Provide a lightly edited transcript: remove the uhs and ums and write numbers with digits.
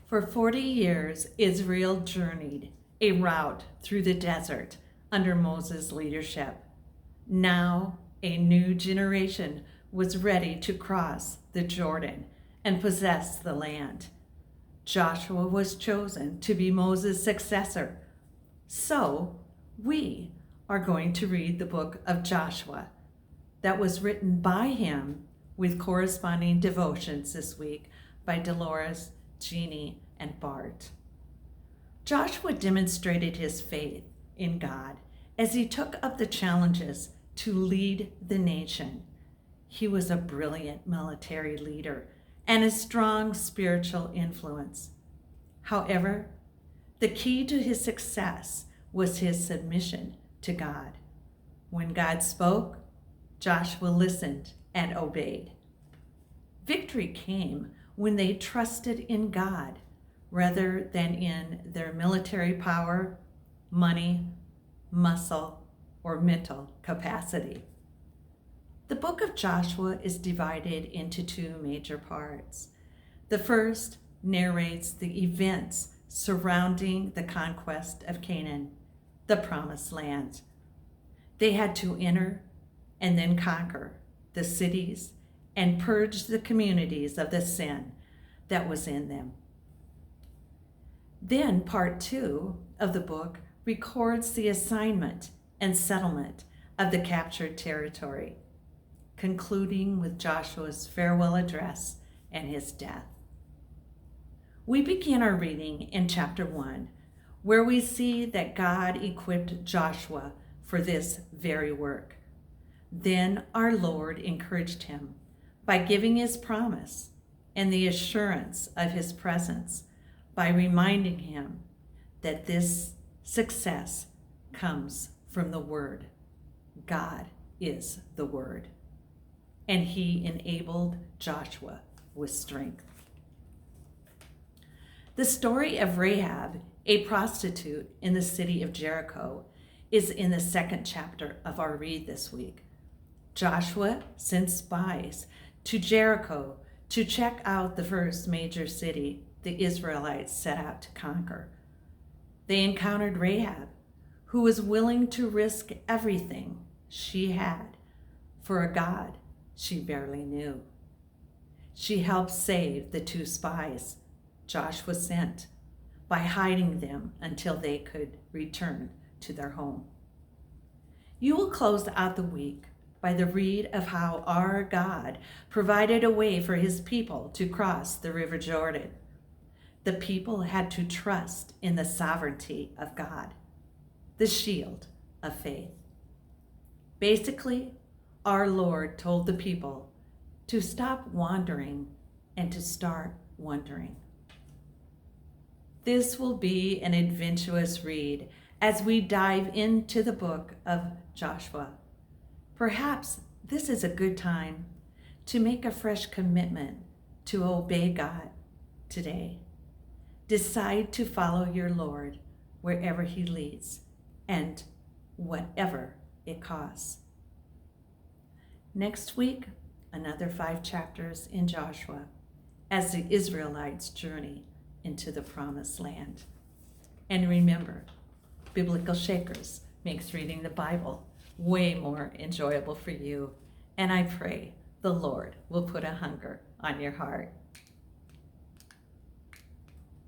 For 40 years, Israel journeyed a route through the desert under Moses' leadership. Now, a new generation was ready to cross the Jordan and possess the land. Joshua was chosen to be Moses' successor. So, we are going to read the book of Joshua that was written by him with corresponding devotions this week by Dolores, Jeannie, and Bart. Joshua demonstrated his faith in God as he took up the challenges to lead the nation. He was a brilliant military leader and a strong spiritual influence. However, the key to his success was his submission to God. When God spoke, Joshua listened and obeyed. Victory came when they trusted in God rather than in their military power, money, muscle, or mental capacity. The book of Joshua is divided into two major parts. The first narrates the events surrounding the conquest of Canaan, the promised land. They had to enter and then conquer the cities and purge the communities of the sin that was in them. Then part 2 of the book records the assignment and settlement of the captured territory, concluding with Joshua's farewell address and his death. We begin our reading in chapter 1, where we see that God equipped Joshua for this very work. Then our Lord encouraged him by giving his promise and the assurance of his presence by reminding him that this success comes from the Word. God is the Word. And he enabled Joshua with strength. The story of Rahab, a prostitute in the city of Jericho, is in the second chapter of our read this week. Joshua sent spies to Jericho to check out the first major city the Israelites set out to conquer. They encountered Rahab, who was willing to risk everything she had for a God she barely knew. She helped save the 2 spies Joshua sent by hiding them until they could return to their home. You will close out the week by the read of how our God provided a way for his people to cross the River Jordan. The people had to trust in the sovereignty of God, the shield of faith. Basically, our Lord told the people to stop wandering and to start wondering. This will be an adventurous read as we dive into the book of Joshua. Perhaps this is a good time to make a fresh commitment to obey God today. Decide to follow your Lord wherever he leads and whatever it costs. Next week, another 5 chapters in Joshua as the Israelites journey into the promised land. And remember, Biblical Shakers makes reading the Bible way more enjoyable for you. And I pray the Lord will put a hunger on your heart.